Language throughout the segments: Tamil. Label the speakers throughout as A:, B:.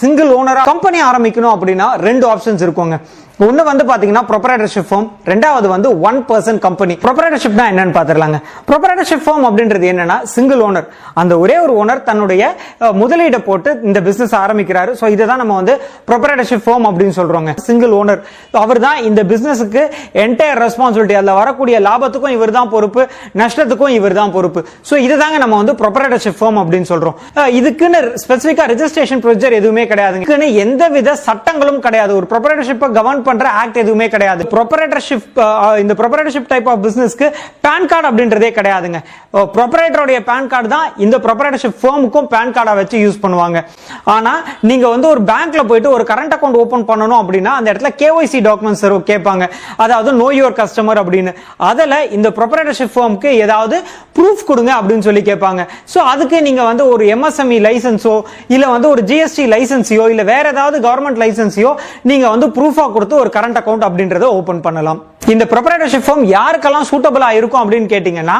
A: சிங்கிள் ஓனரா கம்பெனி ஆரம்பிக்கணும் அப்படின்னா ரெண்டு ஆப்ஷன்ஸ் இருக்குங்க. ஒன்னு வந்து பாத்தீங்கன்னா ப்ரொப்ரைட்டர்ஷிப் ஃபார்ம், ரெண்டாவது வந்து 1% கம்பெனி. ப்ரொப்ரைட்டர்ஷிப்னா என்னன்னு பாத்துறலாங்க. ப்ரொப்ரைட்டர்ஷிப் ஃபார்ம் அப்படின்றது என்னன்னா சிங்கிள் ஓனர், அந்த ஒரே ஒரு ஓனர் தன்னுடைய முதலீடை போட்டு இந்த பிசினஸ் ஆரம்பிக்கிறாரு. சோ இதுதான் நம்ம வந்து ப்ரொப்ரைட்டர்ஷிப் ஃபார்ம் அப்படின்னு சொல்றோங்க. சிங்கிள் ஓனர் அவர் தான் இந்த பிசினஸுக்கு என்டையர் ரெஸ்பான்சிபிலிட்டி, அதுல வரக்கூடிய லாபத்துக்கும் இவர் தான் பொறுப்பு, நஷ்டத்துக்கும் இவர் தான் பொறுப்பு. சோ இதுதாங்க நம்ம வந்து ப்ரொப்ரைட்டர்ஷிப் ஃபார்ம் அப்படின்னு சொல்றோம். இதுக்குன்னு ஸ்பெசிபிக்கா ரெஜிஸ்ட்ரேஷன் ப்ரொசீஜர் எதுவுமே கிடையாதுங்க. இதுக்குன்னு எந்தவித சட்டங்களும் கிடையாது. ஒரு ப்ரொப்ரைட்டர்ஷிப்பை கவர்ன் பண்ற ஆக்ட் எதுவுமே கிடையாது. இந்த ப்ரொப்ரைட்டர்ஷிப் டைப் ஆஃப் பிசினஸ்க்கு பான் கார்டு அப்படின்றதே கிடையாதுங்க. ப்ரொப்ரைட்டருடைய பான் கார்டு தான் இந்த ப்ரொப்ரைட்டர்ஷிப் ஃபார்முக்கும் பான் கார்டா வச்சு யூஸ் பண்ணுவாங்க. ஆனா நீங்க வந்து ஒரு பேங்க்ல போயிட்டு ஒரு கரண்ட் அக்கவுண்ட் ஓபன் பண்ணனும் அப்படின்னா அந்த இடத்துல KYC டாக்குமெண்ட்ஸ் கேட்பாங்க. அதாவது நோ யுவர் கஸ்டமர் அப்படின்னு. அதுல இந்த ப்ரொப்ரைட்டர்ஷிப் ஃபார்முக்கு ஏதாவது ப்ரூஃப் கொடுங்க அப்படின்னு சொல்லி கேட்பாங்க. சோ அதுக்கு நீங்க வந்து ஒரு MSME லைசென்ஸோ இல்ல வந்து ஒரு GST லைசென்ஸியோ இல்ல வேற ஏதாவது கவர்மெண்ட் லைசென்ஸியோ நீங்க வந்து ப்ரூஃபா கொடுத்து ஒரு கரண்ட் அக்கவுண்ட் அப்படின்றத ஓபன் பண்ணலாம். இந்த ப்ரொப்ரைட்டர்ஷிப் ஃபார்ம் யாருக்கெல்லாம் சூட்டபிளா இருக்கும் அப்படின்னு கேட்டீங்கன்னா,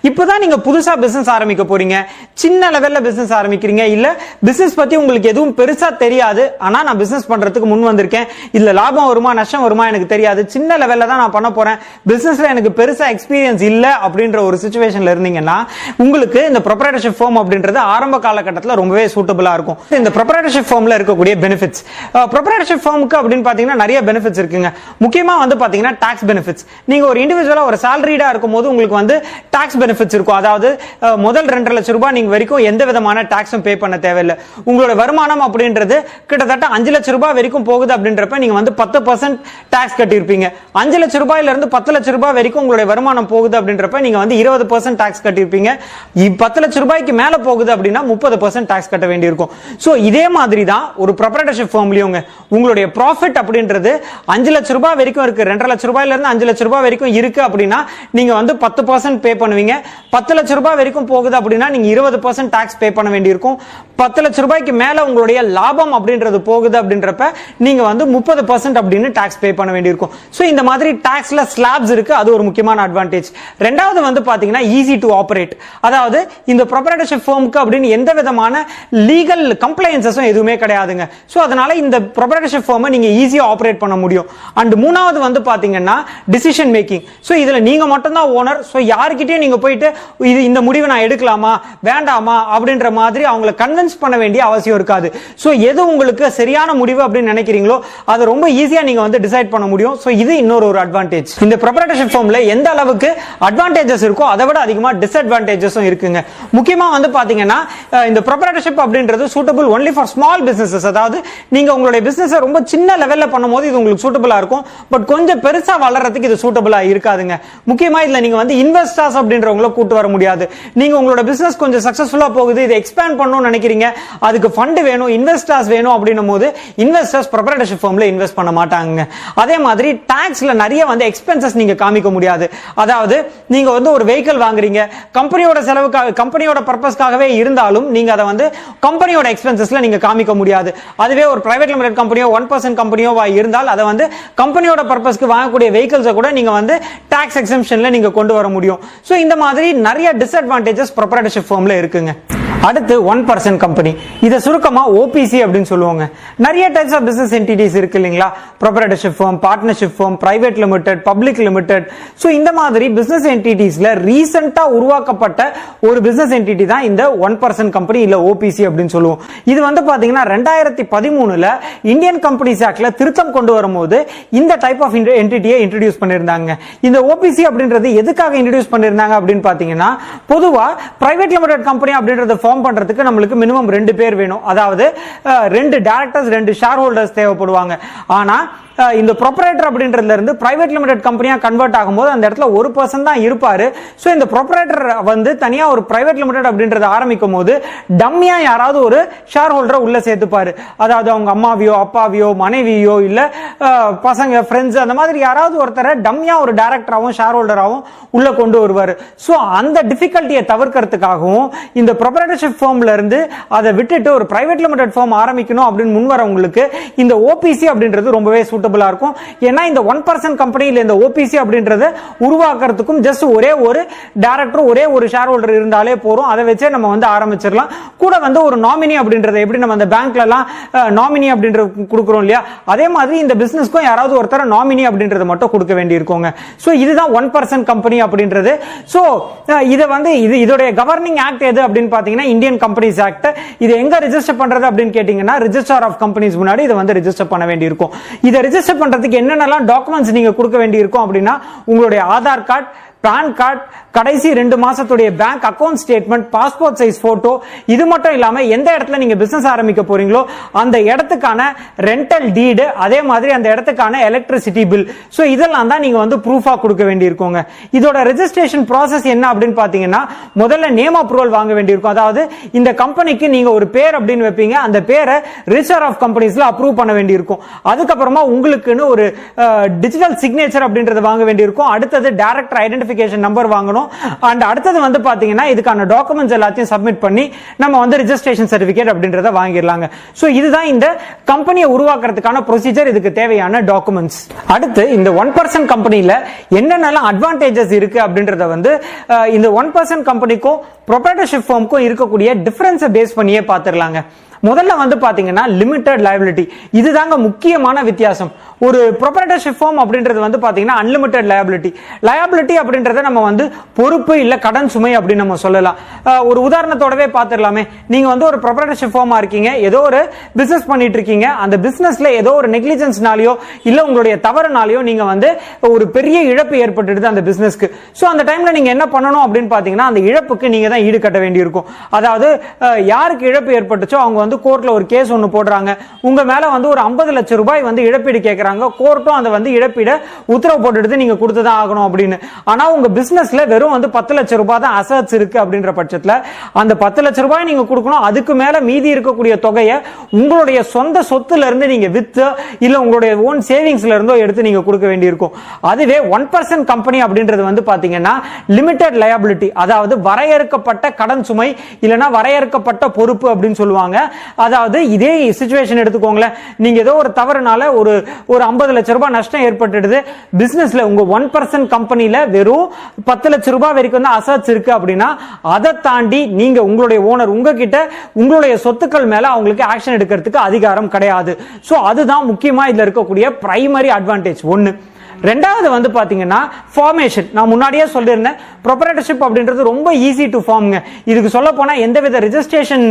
A: இப்பதான் நீங்க புதுசா பிசினஸ் ஆரம்பிக்க போறீங்க, சின்ன லெவல்ல பிசினஸ் ஆரம்பிக்கிறீங்க, இல்ல பிசினஸ் பத்தி உங்களுக்கு எதுவும் பெருசா தெரியாது, ஆனா நான் பிசினஸ் பண்றதுக்கு முன் வந்திருக்கேன், இல்ல லாபம் வருமா நஷ்டம் வருமா எனக்கு தெரியாது, சின்ன லெவல்ல தான் நான் பண்ண போறேன், பிசினஸ்ல எனக்கு பெருசா எக்ஸ்பீரியன்ஸ் இல்ல அப்படின்ற ஒரு சிச்சுவேஷன்ல இருந்தீங்கன்னா உங்களுக்கு இந்த ப்ரொப்ரைட்டர்ஷிப் ஃபார்ம் அப்படின்றது ஆரம்ப காலகட்டத்தில் ரொம்பவே சூட்டபிளா இருக்கும். இந்த ப்ரொப்ரைட்டர்ஷிப் ஃபார்ம்ல இருக்கக்கூடிய பெனிஃபிட்ஸ், ப்ரொப்ரைட்டர்ஷிப் ஃபார்முக்கு அப்படின்னு பாத்தீங்கன்னா நிறைய பெனிஃபிட்ஸ் இருக்குங்க. முக்கியமா வந்து பாத்தீங்கன்னா டாக்ஸ் பெனிஃபிட்ஸ். நீங்க ஒரு இண்டிவிஜுவலா ஒரு சாலரிடா இருக்கும்போது உங்களுக்கு வந்து டாக்ஸ் பெனிஃபிட்ஸ் இருக்கும். அதாவது முதல் 2.5 லட்சம் ரூபாய் நீங்க வரைக்கும் எந்த விதமான டாக்ஸும் பே பண்ண தேவையில்லை. உங்களோட வருமானம் அப்படின்றது கிட்டத்தட்ட 5 லட்சம் ரூபாய் வரைக்கும் போகுது அப்படின்றப்ப நீங்க வந்து 10% டாக்ஸ் கட்டியிருப்பீங்க. 5 லட்சம் ரூபாயில இருந்து 10 லட்சம் ரூபாய் வரைக்கும் உங்களுடைய வருமானம் போகுது அப்படின்றப்ப நீங்க வந்து 20% டாக்ஸ் கட்டியிருப்பீங்க. 10 லட்சம் ரூபாய்க்கு மேல போகுது அப்படின்னா 30% டாக்ஸ் கட்ட வேண்டியிருக்கும். சோ இதே மாதிரி தான் ஒரு ப்ரொப்ரைட்டர்ஷிப் ஃபார்ம்லயும் உங்களுடைய ப்ராஃபிட் அப்படின்றது 5 லட்சம் ரூபாய் வரைக்கும் இருக்கு, 2.5 லட்சம் ரூபாயில இருந்து 5 லட்சம் ரூபாய் வரைக்கும் இருக்கு அப்படின்னா நீங்க வந்து 10% பே பண்ணுவீங்க. 10 லட்சம் ரூபாய் வரைக்கும் போகுது அப்படின்னா நீங்க 20% டாக்ஸ் பே பண்ண வேண்டியிருக்கும். 10 லட்சம் ரூபாய்க்கு மேல உங்களுடைய லாபம் அப்படின்றது போகுது அப்படின்றப்ப நீங்க வந்து 30% அப்படின்னு டாக்ஸ் பே பண்ண வேண்டியிருக்கும். சோ இந்த மாதிரி டாக்ஸ்ல ஸ்லாப்ஸ் இருக்கு, அது ஒரு முக்கியமான அட்வான்டேஜ். ரெண்டாவது வந்து பாத்தீங்கன்னா ஈஸி டு ஆபரேட். அதாவது இந்த ப்ரொப்ரைட்டர்ஷிப் ஃபார்முக்கு அப்படின்னு எந்த விதமான லீகல் கம்ப்ளைன்சஸும் எதுவுமே கிடையாதுங்க. சோ அதனால இந்த ப்ரொப்ரைட்டர்ஷிப் ஃபார்மை நீங்க ஈஸியா ஆபரேட் பண்ண முடியும். அண்ட் மூணாவது வந்து பாத்தீங்கன்னா டிசிஷன் மேக்கிங். சோ இதுல நீங்க மட்டும் தான் ஓனர். சோ யார்கிட்டயும் நீங்க போயிட்டு இந்த முடிவை நான் எடுக்கலாமா வேண்டாமா அப்படின்ற மாதிரி அவங்களை கன்வின்ஸ் பண்ண வேண்டிய அவசியம் இருக்காது. சோ எது உங்களுக்கு சரியான முடிவு அப்படின்னு நினைக்கிறீங்களோ அதை ரொம்ப ஈஸியா நீங்க வந்து டிசைட் பண்ண முடியும். சோ இது இன்னொரு அட்வான்டேஜ். இந்த ப்ரொப்ரைட்டர்ஷிப் ஃபார்ம்ல எந்த அளவுக்கு அட்வான்டேஜஸ் இருக்கோ அதை விட அதிகமா டிஸ்அட்வான்டேஜஸும் இருக்குங்க. முக்கியமா வந்து பாத்தீங்கன்னா இந்த ப்ரொப்ரைட்டர்ஷிப் அப்படின்றது suitable only for small businesses. அதாவது நீங்க உங்களுடைய பிசினஸ் ரொம்ப சின்ன லெவல்ல பண்ணும்போது இது உங்களுக்கு சூட்டபிளா இருக்கும். பட் கொஞ்சம் பெருசா வளர்றதுக்கு இது சூட்டபிளா இருக்காதுங்க. முக்கியமா இதுல நீங்க வந்து இன்வெஸ்டர்ஸ் அப்படின்றவங்கள கூட்டு வர முடியாது. நீங்க உங்களோட பிசினஸ் கொஞ்சம் சக்சஸ்ஃபுல்லா போகுது, இதை எக்ஸ்பேண்ட் பண்ணணும்னு நினைக்கிறீங்க, அதுக்கு ஃபண்ட் வேணும், இன்வெஸ்டர்ஸ் வேணும் அப்படின்னும் போது இன்வெஸ்டர்ஸ் ப்ரொப்ரைட்டர்ஷிப் ஃபார்ம்ல இன்வெஸ்ட் பண்ண மாட்டாங்க. அதே மாதிரி டாக்ஸ்ல நிறைய வந்து எக்ஸ்பென்சஸ் நீங்க காமிக்க முடியாது. அதாவது நீங்க வந்து ஒரு வெஹிக்கிள் வாங்குறீங்க, கம்பெனியோட செலவுக்காக கம்பெனியோட பர்பஸ்க்காகவே இருந்தாலும் நீங்க அதை வந்து கம்பெனியோட எக்ஸ்பென்சஸ்ல நீங்க காமிக்க முடியாது. அதுவே ஒரு பிரைவேட் லிமிடெட் கம்பெனியோ 1% கம்பெனியோ இருந்தால் அதை வந்து கம்பெனியோட பர்பஸ்க்கு வாங்கக்கூடிய வெஹிக்கிள்ஸை கூட நீங்க வந்து டாக்ஸ் எக்ஸம்ஷன்ல நீங்க கொண்டு வர முடியும். சோ இந்த மாதிரி நிறைய டிஸ்அட்வான்டேஜஸ் ப்ரொப்ரைட்டர்ஷிப் ஃபார்ம்ல இருக்குங்க. அடுத்து 1% கம்பெனி, இதை சுருக்கமா OPC அப்படின்னு சொல்லுவாங்க. நிறைய டைப்ஸ் ஆஃப் பிசினஸ் என்டிட்டிஸ் இருக்கு இல்லீங்களா? Proprietorship firm, partnership firm, private limited, public limited. So இந்த மாதிரி பிசினஸ் என்டிட்டிஸ்ல ரீசெண்டா உருவாக்கப்பட்ட ஒரு பிசினஸ் என்டிட்டி தான் இந்த 1% கம்பெனி இல்ல OPC அப்படின்னு சொல்லுவோம். இது வந்து பாத்தீங்கன்னா 2013ல இந்தியன் கம்பெனிஸ் ஆக்ட்ல திருத்தம் கொண்டு வரும்போது இந்த டைப் ஆஃப் என்டிட்டியை இன்ட்ரோடியூஸ் பண்ணிருந்தாங்க. இந்த OPC அப்படின்றது எதுக்காக இன்ட்ரோடியூஸ் பண்ணிருந்தாங்க அப்படின்னு பாத்தீங்கன்னா, பொதுவா பிரைவேட் லிமிடெட் கம்பெனி அப்படின்றது ஃபார்ம் பண்றதுக்கு நம்மளுக்கு மினிமம் 2 பேர் வேணும். அதாவது 2 டைரக்டர்ஸ் 2 ஷேர் ஹோல்டர்ஸ் தேவைப்படுவாங்க. ஆனா இந்த ப்ரொப்ரைட்டர் அப்படின்றதுல இருந்து பிரைவேட் லிமிடெட் கம்பெனியா கன்வெர்ட் ஆகும்போது அந்த இடத்துல 1% தான் இருப்பாரு. சோ இந்த ப்ரொப்ரைட்டர் வந்து தனியா ஒரு பிரைவேட் லிமிடெட் அப்படின்றத ஆரம்பிக்கும் போது டம்மியா யாராவது ஒரு ஷேர் ஹோல்டரை உள்ள சேர்த்துப்பாரு. அதாவது அவங்க அம்மாவியோ அப்பாவியோ மனைவியோ இல்ல பசங்க ஃப்ரெண்ட்ஸ் அந்த மாதிரி யாராவது ஒருத்தரை டம்மியா ஒரு டைரக்டராகவும் ஷேர் ஹோல்டராகவும் உள்ள கொண்டு வருவாரு. சோ அந்த டிஃபிகல்ட்டியை தவிர்க்கிறதுக்காகவும் இந்த ப்ரொப்ரைட்டர்ஷிப் ஃபார்ம்ல இருந்து அதை விட்டுட்டு ஒரு பிரைவேட் லிமிடெட் ஃபார்ம் ஆரம்பிக்கணும் அப்படின்னு முன்வரவங்களுக்கு இந்த OPC அப்படின்றது ரொம்பவே சூட்டபிள் சூட்டபிளா இருக்கும். ஏன்னா இந்த 1% கம்பெனியில் இந்த ஓபிசி அப்படின்றத உருவாக்குறதுக்கும் ஜஸ்ட் ஒரே ஒரு டைரக்டர் ஒரே ஒரு ஷேர் ஹோல்டர் இருந்தாலே போறோம். அதை வச்சே நம்ம வந்து ஆரம்பிச்சிடலாம். கூட வந்து ஒரு நாமினி அப்படின்றத எப்படி நம்ம அந்த பேங்க்ல எல்லாம் நாமினி அப்படின்றது கொடுக்குறோம் இல்லையா, அதே மாதிரி இந்த பிசினஸ்க்கும் யாராவது ஒருத்தர நாமினி அப்படின்றத மட்டும் கொடுக்க வேண்டி இருக்குங்க. சோ இதுதான் 1% கம்பெனி அப்படின்றது. சோ இத வந்து இதோட கவர்னிங் ஆக்ட் எது அப்படின்னு பாத்தீங்கன்னா இந்தியன் கம்பெனிஸ் ஆக்ட். இது எங்க ரெஜிஸ்டர் பண்றது அப்படின்னு கேட்டீங்கன்னா ரிஜிஸ்டர் ஆஃப் கம்பெனிஸ் முன்னாடி இதை வந்து ரெஜிஸ்டர் பண்ண வேண்டி இருக்கும். இதை ரெஜிஸ்டர் பண்றதுக்கு என்னென்னலாம் டாக்குமெண்ட்ஸ் நீங்க கொடுக்க வேண்டி இருக்கும் அப்படின்னா உங்களுடைய ஆதார் கார்டு, பான் கார்டு, கடைசி 2 மாசத்துடைய bank account statement, passport size photo, இது மட்டும் இல்லாம எந்த இடத்துல நீங்க பிசினஸ் ஆரம்பிக்க போறீங்களோ அந்த இடத்துக்கான ரெண்டல் டீடு, அதே மாதிரி அந்த இடத்துக்கான எலக்ட்ரிசிட்டி பில். சோ இதெல்லாம் தான் நீங்க வந்து ப்ரூஃபா கொடுக்க வேண்டி இருக்குங்க. இதோட ரெஜிஸ்ட்ரேஷன் ப்ராசஸ் என்ன அப்படின்னு பாத்தீங்கன்னா முதல்ல நேம் அப்ரூவல் வாங்க வேண்டி இருக்கும். அதாவது இந்த கம்பெனிக்கு நீங்க ஒரு பேர் அப்படின்னு வைப்பீங்க, அந்த பேரை ரிஜிஸ்டர் ஆஃப் கம்பெனிஸ்ல அப்ரூவ் பண்ண வேண்டி இருக்கும். அதுக்கப்புறமா உங்களுக்குன்னு ஒரு டிஜிட்டல் சிக்னேச்சர் அப்படின்றத வாங்க வேண்டி இருக்கும். அடுத்தது டைரக்டர் ஐடென்டிஃபிகேஷன் நம்பர் வாங்கணும். அண்ட் அடுத்தது வந்து பாத்தீங்கன்னா இதுக்கான டாக்குமெண்ட்ஸ் எல்லாத்தையும் சப்மிட் பண்ணி நம்ம வந்து ரெஜிஸ்ட்ரேஷன் சர்டிபிகேட் அப்படின்றத வாங்கிடலாங்க. சோ இதுதான் இந்த கம்பெனியை உருவாக்குறதுக்கான ப்ரொசீஜர், இதுக்கு தேவையான டாக்குமெண்ட்ஸ். அடுத்து இந்த 1% கம்பெனில என்னென்னலாம் அட்வான்டேஜஸ் இருக்கு அப்படின்றத வந்து இந்த 1% கம்பெனிக்கும் ப்ரொப்ரைட்டர்ஷிப் ஃபார்முக்கும் இருக்கக்கூடிய டிஃபரன்ஸை பேஸ் பண்ணியே பார்த்துடலாங்க. முதல்ல வந்து பாத்தீங்கன்னா லிமிடெட் லயபிலிட்டி, இதுதாங்க முக்கியமான வித்தியாசம். ஒரு ப்ரொப்ரைட்டர்ஷிப் ஃபார்ம் அப்படின்றது வந்து பாத்தீங்கன்னா அன்லிமிட்டெட் லயபிலிட்டி. லயபிலிட்டி அப்படின்றத நம்ம வந்து பொறுப்பு இல்ல கடன் சுமை அப்படின்னு நம்ம சொல்லலாம். ஒரு உதாரணத்தோடவே பார்த்துடலாமே. நீங்க வந்து ஒரு ப்ரொப்ரைட்டர்ஷிப் ஃபார்மா இருக்கீங்க, ஏதோ ஒரு பிசினஸ் பண்ணிட்டு இருக்கீங்க, அந்த பிசினஸ்ல ஏதோ ஒரு நெக்லிஜென்ஸ்னாலயோ இல்ல உங்களுடைய தவறுனாலயோ நீங்க வந்து ஒரு பெரிய இழப்பு ஏற்பட்டுடுது அந்த பிசினஸ்க்கு. சோ அந்த டைம்ல நீங்க என்ன பண்ணணும் அப்படின்னு பாத்தீங்கன்னா அந்த இழப்புக்கு நீங்க தான் ஈடு கட்ட வேண்டி இருக்கும். அதாவது யாருக்கு இழப்பு ஏற்பட்டுச்சோ அவங்க வந்து கோர்ட்ல ஒரு கேஸ் ஒன்னு போடுறாங்க, உங்க மேல வந்து ஒரு 50 லட்சம் ரூபாய் வந்து இழப்பீடு கேட்கறாங்க. கோர்ட்டும் அந்த வந்து இழப்பீடு உத்தரவு போட்டுட்டு நீங்க கொடுத்துதான் ஆகணும் அப்படின்னு. ஆனா உங்க பிசினஸ்ல வெறும் வந்து 10 லட்சம் ரூபாய் தான் அசட்ஸ் இருக்கு அப்படின்ற பட்சத்துல அந்த 10 லட்சம் ரூபாய் நீங்க கொடுக்கணும். அதுக்கு மேல மீதி இருக்கக்கூடிய தொகையை உங்களுடைய சொந்த சொத்துல இருந்து நீங்க வித்து இல்ல உங்களுடைய ஓன் சேவிங்ஸ்ல இருந்தோ எடுத்து நீங்க கொடுக்க வேண்டி இருக்கும். அதுவே 1% கம்பெனி அப்படின்றது வந்து பாத்தீங்கன்னா லிமிடெட் லயபிலிட்டி, அதாவது வரையறுக்கப்பட்ட கடன் சுமை இல்லனா வரையறுக்கப்பட்ட பொறுப்பு அப்படின்னு சொல்லுவாங்க. அதாவது இதே சிச்சுவேஷன் எடுத்துக்கோங்களேன், நீங்க ஏதோ ஒரு தவறுனால ஒரு 50 லட்சம் ரூபாய் நஷ்டம் ஏற்பட்டுடுது பிசினஸ்ல. உங்க 1% கம்பெனில வெறும் 10 லட்சம் ரூபாய் வரைக்கும் தான் அசட்ஸ் இருக்கு அப்படின்னா அதை தாண்டி நீங்க உங்களுடைய ஓனர் உங்ககிட்ட உங்களுடைய சொத்துக்கள் மேல அவங்களுக்கு ஆக்ஷன் எடுக்கிறதுக்கு அதிகாரம் கிடையாது. சோ அதுதான் முக்கியமா இதுல இருக்கக்கூடிய பிரைமரி அட்வான்டேஜ் ஒன்னு. ரெண்டாவது வந்து பாத்தீங்கன்னா ஃபார்மேஷன். நான் முன்னாடியே சொல்லியிருந்தேன் ப்ரொப்ரைட்டர்ஷிப் அப்படின்றது ரொம்ப ஈஸி டு ஃபார்ம்ங்க. இதுக்கு சொல்ல போனா எந்தவித ரெஜிஸ்ட்ரேஷன்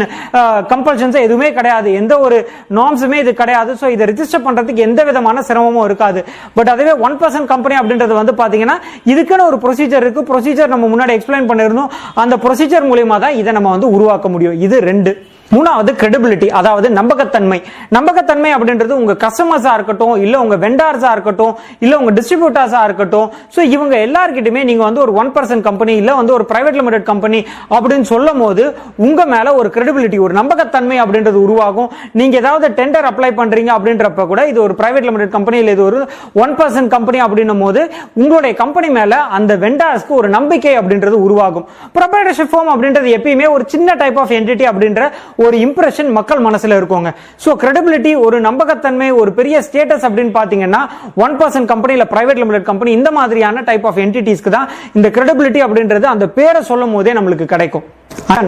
A: கம்பல்ஷன்ஸ் எதுவுமே கிடையாது, எந்த ஒரு நார்ம்ஸுமே இது கிடையாது. சோ இதை ரெஜிஸ்டர் பண்றதுக்கு எந்த விதமான சிரமமும் இருக்காது. பட் அதுவே 1% கம்பெனி அப்படின்றது வந்து பாத்தீங்கன்னா இதுக்குன்னு ஒரு ப்ரொசீஜர் இருக்கு. ப்ரொசீஜர் நம்ம முன்னாடி எக்ஸ்பிளைன் பண்ணிருந்தோம். அந்த ப்ரொசீஜர் மூலமா தான் இதை நம்ம வந்து உருவாக்க முடியும். இது 2. மூணாவது கிரெடிபிலிட்டி, அதாவது நம்பகத்தன்மை. நம்பகத்தன்மை அப்படின்றது உங்க கஸ்டமர்ஸா இருக்கட்டும் இல்ல உங்க வெண்டார்ஸா இருக்கட்டும் இல்ல உங்க டிஸ்ட்ரிபியூட்டர்ஸா இருக்கட்டும், சோ இவங்க எல்லார்கிட்டயுமே நீங்க வந்து ஒரு 1% கம்பெனி இல்ல வந்து ஒரு பிரைவேட் லிமிடெட் கம்பெனி அப்படின்னு சொல்லும் போது உங்க மேல ஒரு கிரெடிபிலிட்டி ஒரு நம்பகத்தன்மை அப்படின்றது உருவாகும். நீங்க ஏதாவது டெண்டர் அப்ளை பண்றீங்க அப்படின்றப்ப கூட இது ஒரு பிரைவேட் லிமிடெட் கம்பெனி இல்ல இது ஒரு 1% கம்பெனி அப்படின்னும் போது உங்களுடைய கம்பெனி மேல அந்த வெண்டார்ஸ்க்கு ஒரு நம்பிக்கை அப்படின்றது உருவாகும். ப்ரொப்ரைட்டர்ஷிப் ஃபார்ம் அப்படின்றது எப்பயுமே ஒரு சின்ன டைப் ஆஃப் என்டிட்டி அப்படின்ற ஒரு இம்ப்ரெஷன் மக்கள் மனசுல இருக்குங்க. சோ கிரெடிபிலிட்டி ஒரு நம்பகத்தன்மை ஒரு பெரிய ஸ்டேட்டஸ் அப்படின்னு பாத்தீங்கன்னா 1% கம்பெனி இல்ல பிரைவேட் லிமிடெட் கம்பெனி இந்த மாதிரியான டைப் ஆஃப் என்டிட்டிஸ்க்கு தான் இந்த கிரெடிபிலிட்டி அப்படின்றது அந்த பேரை சொல்லும் போதே நம்மளுக்கு கிடைக்கும்.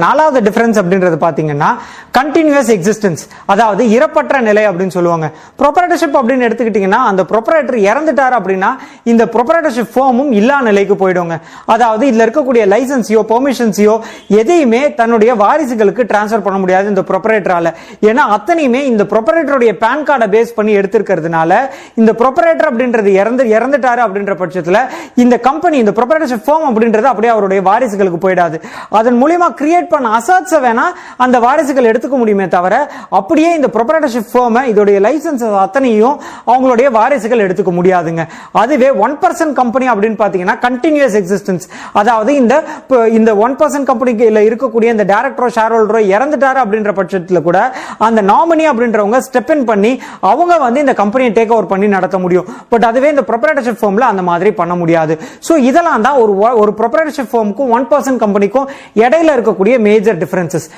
A: நாலாவது டிஃபரன்ஸ் அப்படின்றது பாத்தீங்கன்னா கண்டினியூஸ் எக்ஸிஸ்டன்ஸ், அதாவது இறப்பற்ற நிலை அப்படின்னு சொல்லுவாங்க. ப்ரொப்ரைட்டர்ஷிப் அப்படின்னு எடுத்துக்கிட்டீங்கன்னா அந்த ப்ரொப்ரைட்டர் இறந்துட்டார் அப்படின்னா இந்த ப்ரொப்ரைட்டர்ஷிப் ஃபார்மும் இல்லா நிலைக்கு போயிடுங்க. அதாவது இதுல இருக்கக்கூடிய லைசன்ஸையோ பெர்மிஷன்ஸையோ எதையுமே தன்னுடைய வாரிசுகளுக்கு டிரான்ஸ்ஃபர் பண்ண முடியாது இந்த ப்ரொப்ரைட்டரால. ஏன்னா அத்தனையுமே இந்த ப்ரொப்ரைட்டருடைய பான் கார்டை பேஸ் பண்ணி எடுத்திருக்கிறதுனால இந்த ப்ரொப்ரைட்டர் அப்படின்றது இறந்துட்டாரு அப்படின்ற பட்சத்துல இந்த கம்பெனி இந்த ப்ரொப்ரைட்டர்ஷிப் ஃபார்ம் அப்படின்றது அப்படியே அவருடைய வாரிசுகளுக்கு போயிடாது. அதன் மூலமா கிரியேட் பண்ண அசட்ஸை வேணா அந்த வாரிசுகள் எடுத்துக்க முடியுமே தவிர அப்படியே இந்த ப்ரொப்ரைட்டர்ஷிப் ஃபார்ம் இதோடைய லைசன்ஸ் அத்தனையும் அவங்களுடைய வாரிசுகள் எடுத்துக்க முடியாதுங்க. அதுவே 1% கம்பெனி அப்படின்னு பாத்தீங்கன்னா கண்டினியூஸ் எக்ஸிஸ்டன்ஸ், அதாவது இந்த 1% கம்பெனில இருக்கக்கூடிய இந்த டைரக்டரோ ஷேர் ஹோல்டரோ இறந்துட்டாரு அப்படின்ற பட்சத்துல கூட அந்த நாமினி அப்படின்றவங்க ஸ்டெப் இன் பண்ணி அவங்க வந்து இந்த கம்பெனியை டேக் ஓவர் பண்ணி நடத்த முடியும். பட் அதுவே இந்த ப்ரொப்ரைட்டர்ஷிப் ஃபார்ம்ல அந்த மாதிரி பண்ண முடியாது. சோ இதெல்லாம் தான் ஒரு ப்ரொப்ரைட்டர்ஷிப் ஃபார்முக்கும் 1% கம்பெனிக்கும் இடையில இருக்கக்கூடிய மேஜர் டிஃபரன்சஸ்.